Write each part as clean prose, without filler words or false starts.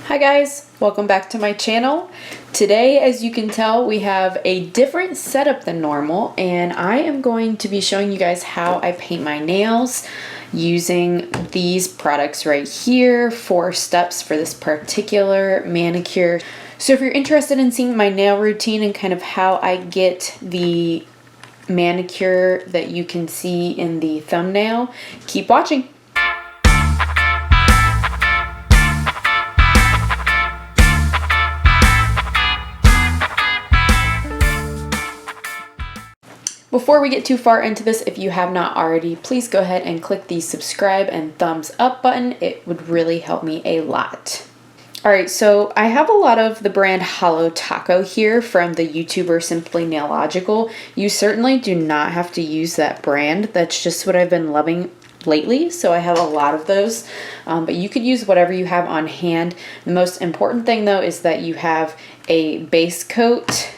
Hi guys, welcome back to my channel. Today, as you can tell, we have a different setup than normal, and I am going to be showing you guys how I paint my nails using these products right here, 4 steps for this particular manicure. So if you're interested in seeing my nail routine and kind of how I get the manicure that you can see in the thumbnail, keep watching. Before we get too far into this, if you have not already, please go ahead and click the subscribe and thumbs up button. It would really help me a lot. Alright, so I have a lot of the brand Hollow Taco here from the YouTuber Simply Nailogical. You certainly do not have to use that brand. That's just what I've been loving lately, so I have a lot of those. But you could use whatever you have on hand. The most important thing though is that you have a base coat,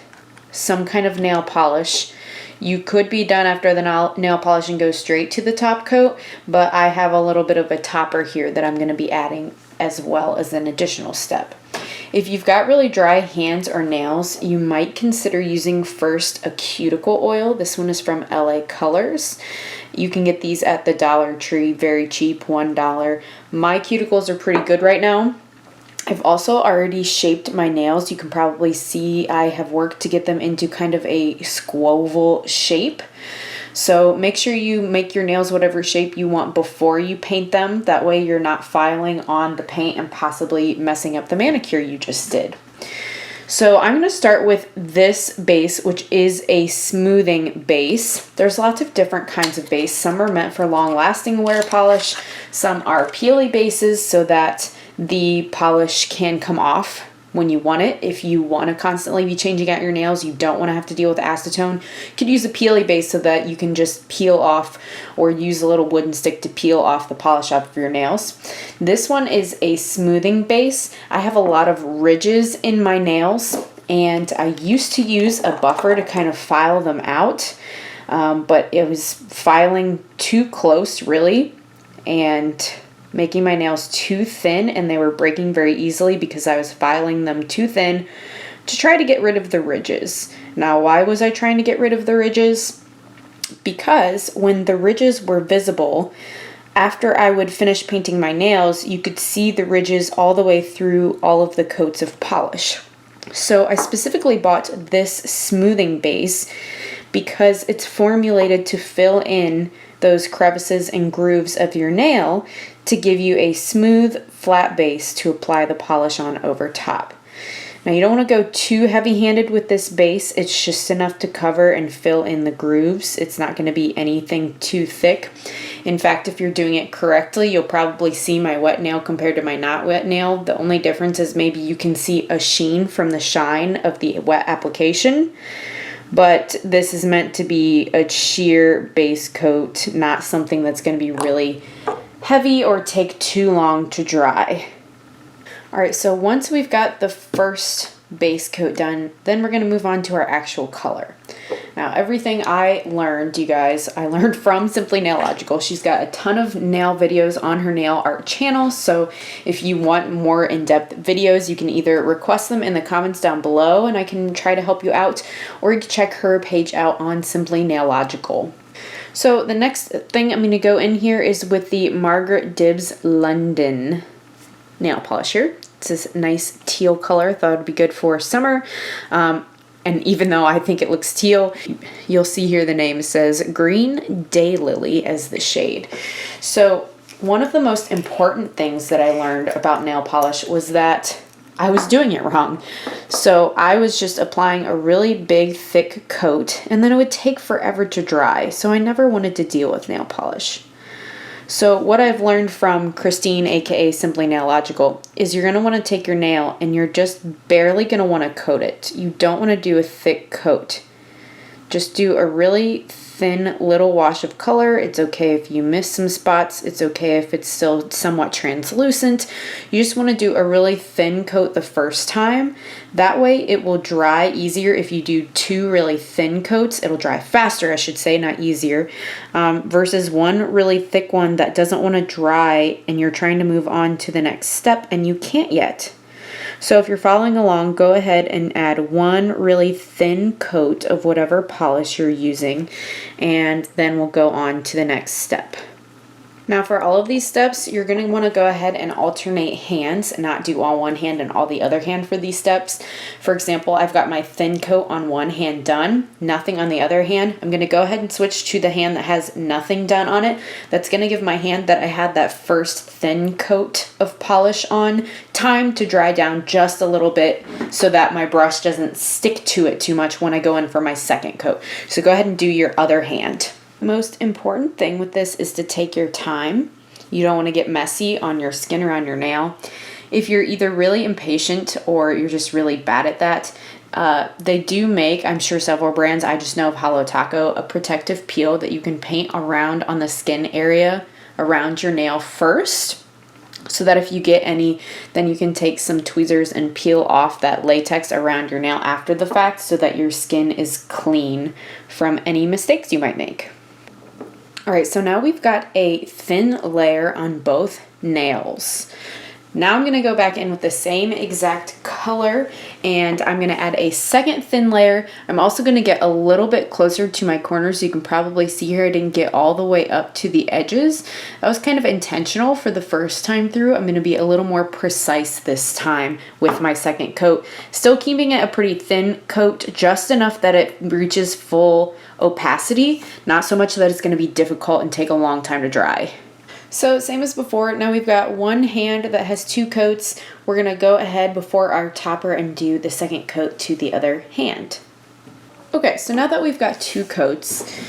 some kind of nail polish. You could be done after the nail polish and go straight to the top coat, but I have a little bit of a topper here that I'm going to be adding as well as an additional step. If you've got really dry hands or nails, you might consider using first a cuticle oil. This one is from LA Colors. You can get these at the Dollar Tree, very cheap, $1. My cuticles are pretty good right now. I've also already shaped my nails. You can probably see I have worked to get them into kind of a squoval shape. So make sure you make your nails whatever shape you want before you paint them. That way you're not filing on the paint and possibly messing up the manicure you just did. So I'm going to start with this base, which is a smoothing base. There's lots of different kinds of base. Some are meant for long-lasting wear polish. Some are peely bases so that the polish can come off when you want it. If you want to constantly be changing out your nails, you don't want to have to deal with acetone, you could use a peely base so that you can just peel off or use a little wooden stick to peel off the polish off of your nails. This one is a smoothing base. I have a lot of ridges in my nails, and I used to use a buffer to kind of file them out, but it was filing too close really, and making my nails too thin, and they were breaking very easily because I was filing them too thin to try to get rid of the ridges. Now, why was I trying to get rid of the ridges? Because when the ridges were visible, after I would finish painting my nails, you could see the ridges all the way through all of the coats of polish. So I specifically bought this smoothing base because it's formulated to fill in those crevices and grooves of your nail to give you a smooth, flat base to apply the polish on over top. Now, you don't want to go too heavy-handed with this base. It's just enough to cover and fill in the grooves. It's not going to be anything too thick. In fact, if you're doing it correctly, you'll probably see my wet nail compared to my not wet nail. The only difference is maybe you can see a sheen from the shine of the wet application. But this is meant to be a sheer base coat, not something that's going to be really heavy or take too long to dry. Alright, so once we've got the first base coat done, then we're going to move on to our actual color. Now, everything I learned, you guys, I learned from Simply Nailogical. She's got a ton of nail videos on her nail art channel, so if you want more in-depth videos, you can either request them in the comments down below and I can try to help you out, or you can check her page out on Simply Nailogical. So the next thing I'm going to go in here is with the Margaret Dibbs London nail polisher. It's this nice teal color. Thought it would be good for summer. And even though I think it looks teal, you'll see here the name says Green Daylily as the shade. So one of the most important things that I learned about nail polish was that I was doing it wrong. So I was just applying a really big, thick coat, and then it would take forever to dry. So I never wanted to deal with nail polish. So what I've learned from Christine, aka Simply Nailogical, is you're going to want to take your nail and you're just barely going to want to coat it. You don't want to do a thick coat. Just do a really thin little wash of color. It's okay if you miss some spots. It's okay if it's still somewhat translucent. You just want to do a really thin coat the first time. That way it will dry easier. If you do 2 really thin coats, it'll dry faster, I should say, not easier, versus one really thick one that doesn't want to dry and you're trying to move on to the next step and you can't yet. So if you're following along, go ahead and add one really thin coat of whatever polish you're using, and then we'll go on to the next step. Now for all of these steps, you're going to want to go ahead and alternate hands and not do all one hand and all the other hand for these steps. For example, I've got my thin coat on one hand done, nothing on the other hand. I'm going to go ahead and switch to the hand that has nothing done on it. That's going to give my hand that I had that first thin coat of polish on time to dry down just a little bit so that my brush doesn't stick to it too much when I go in for my second coat. So go ahead and do your other hand. The most important thing with this is to take your time. You don't want to get messy on your skin or on your nail. If you're either really impatient or you're just really bad at that, they do make, I'm sure several brands, I just know of Halo Taco, a protective peel that you can paint around on the skin area around your nail first, so that if you get any, then you can take some tweezers and peel off that latex around your nail after the fact so that your skin is clean from any mistakes you might make. All right, so now we've got a thin layer on both nails. Now I'm going to go back in with the same exact color, and I'm going to add a second thin layer. I'm also going to get a little bit closer to my corners. So you can probably see here I didn't get all the way up to the edges. That was kind of intentional for the first time through. I'm going to be a little more precise this time with my second coat. Still keeping it a pretty thin coat, just enough that it reaches full opacity, not so much that it's going to be difficult and take a long time to dry. So same as before, now we've got one hand that has two coats. We're going to go ahead before our topper and do the second coat to the other hand. Okay, so now that we've got two coats,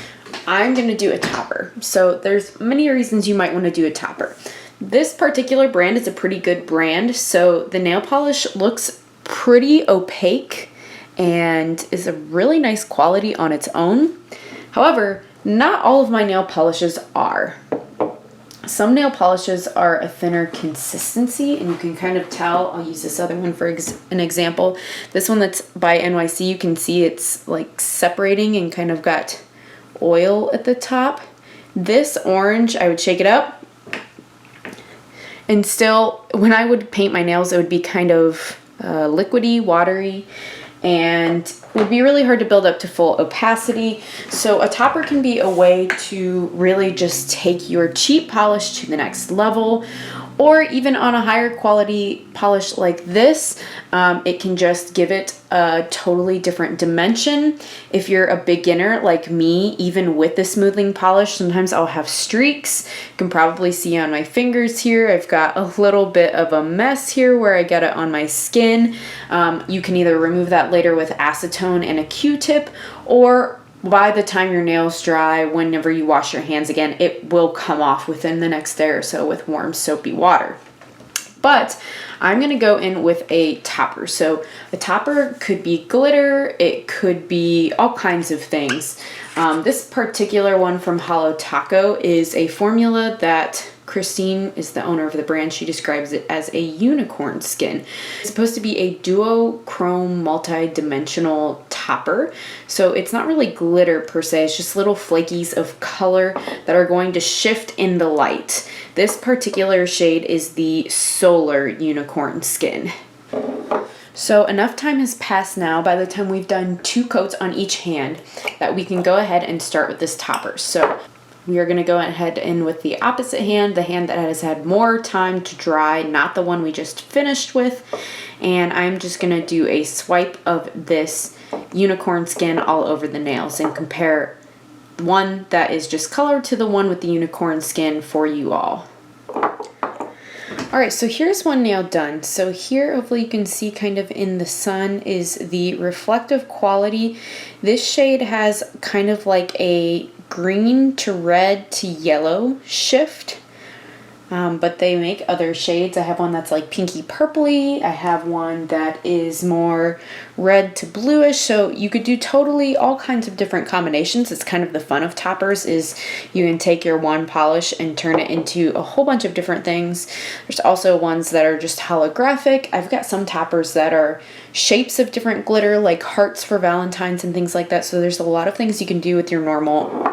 I'm going to do a topper. So there's many reasons you might want to do a topper. This particular brand is a pretty good brand, so the nail polish looks pretty opaque and is a really nice quality on its own. However, not all of my nail polishes are. Some nail polishes are a thinner consistency, and you can kind of tell. I'll use this other one for an example. This one that's by NYC, you can see it's like separating and kind of got oil at the top. This orange, I would shake it up, and still, when I would paint my nails, it would be kind of liquidy, watery, and would be really hard to build up to full opacity. So a topper can be a way to really just take your cheap polish to the next level, or even on a higher quality polish like this, it can just give it a totally different dimension. If you're a beginner like me, even with the smoothing polish, sometimes I'll have streaks. You can probably see on my fingers here, I've got a little bit of a mess here where I get it on my skin. You can either remove that later with acetone and a Q-tip, or by the time your nails dry, whenever you wash your hands again, it will come off within the next day or so with warm soapy water. But I'm going to go in with a topper. So a topper could be glitter, it could be all kinds of things. This particular one from Halo Taco is a formula that Christine is the owner of the brand. She describes it as a unicorn skin. It's supposed to be a duochrome multi-dimensional topper. So it's not really glitter per se, it's just little flakies of color that are going to shift in the light. This particular shade is the Solar Unicorn Skin. So enough time has passed now, by the time we've done two coats on each hand, that we can go ahead and start with this topper. So we are going to go ahead in with the opposite hand, the hand that has had more time to dry, not the one we just finished with. And I'm just going to do a swipe of this unicorn skin all over the nails and compare one that is just colored to the one with the unicorn skin for you all. Alright, so here's one nail done. So here, hopefully you can see kind of in the sun, is the reflective quality. This shade has kind of like a green to red to yellow shift. But they make other shades. I have one that's like pinky purpley. I have one that is more red to bluish. So you could do totally all kinds of different combinations. It's kind of the fun of toppers, is you can take your one polish and turn it into a whole bunch of different things. There's also ones that are just holographic. I've got some toppers that are shapes of different glitter, like hearts for Valentine's and things like that. So there's a lot of things you can do with your normal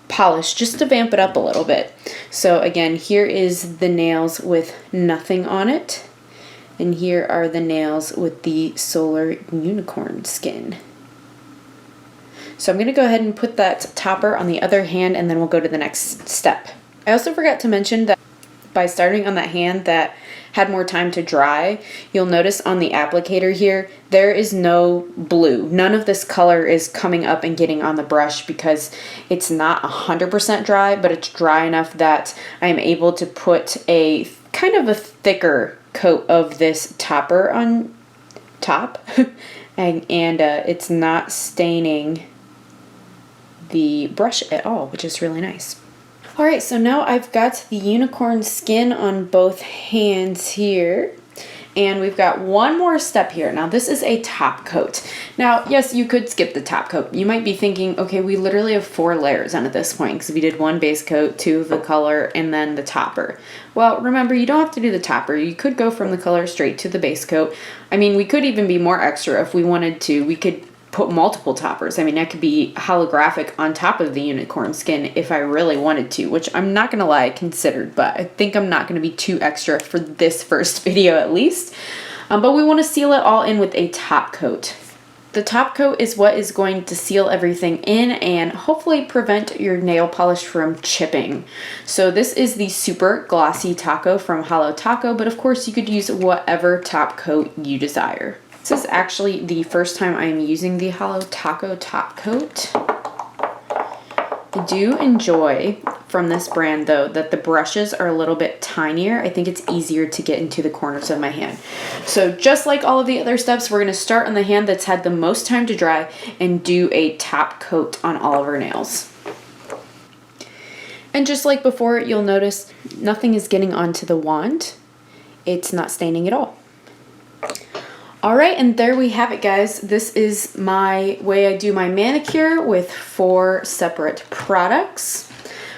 polish just to vamp it up a little bit. So again, here is the nails with nothing on it, And here are the nails with the solar unicorn skin. So I'm going to go ahead and put that topper on the other hand, and then we'll go to the next step. I also forgot to mention that by starting on that hand that had more time to dry, you'll notice on the applicator here, there is no blue. None of this color is coming up and getting on the brush because it's not 100% dry, but it's dry enough that I am able to put a kind of a thicker coat of this topper on top and it's not staining the brush at all, which is really nice. All right, so now I've got the unicorn skin on both hands here, and we've got one more step here. Now this is a top coat. Now, yes, you could skip the top coat. You might be thinking, okay, we literally have 4 layers on at this point because we did 1 base coat, 2 of the color, and then the topper. Well, remember, you don't have to do the topper. You could go from the color straight to the base coat. I mean, we could even be more extra if we wanted to. We could put multiple toppers. I mean, that could be holographic on top of the unicorn skin if I really wanted to, which I'm not gonna lie, I considered, but I think I'm not gonna be too extra for this first video at least. But we wanna seal it all in with a top coat. The top coat is what is going to seal everything in and hopefully prevent your nail polish from chipping. So this is the Super Glossy Taco from Holo Taco, but of course you could use whatever top coat you desire. This is actually the first time I am using the Holo Taco top coat. I do enjoy from this brand though that the brushes are a little bit tinier. I think it's easier to get into the corners of my hand. So just like all of the other steps, we're going to start on the hand that's had the most time to dry and do a top coat on all of our nails. And just like before, you'll notice nothing is getting onto the wand. It's not staining at all. All right, and there we have it, guys. This is my way I do my manicure with 4 separate products.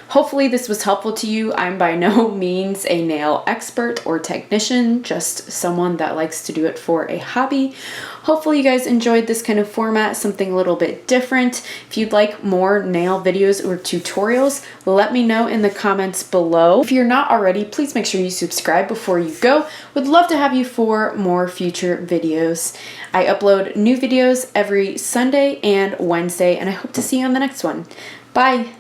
Hopefully this was helpful to you. I'm by no means a nail expert or technician, just someone that likes to do it for a hobby. Hopefully you guys enjoyed this kind of format, something a little bit different. If you'd like more nail videos or tutorials, let me know in the comments below. If you're not already, please make sure you subscribe before you go. Would love to have you for more future videos. I upload new videos every Sunday and Wednesday, and I hope to see you on the next one. Bye!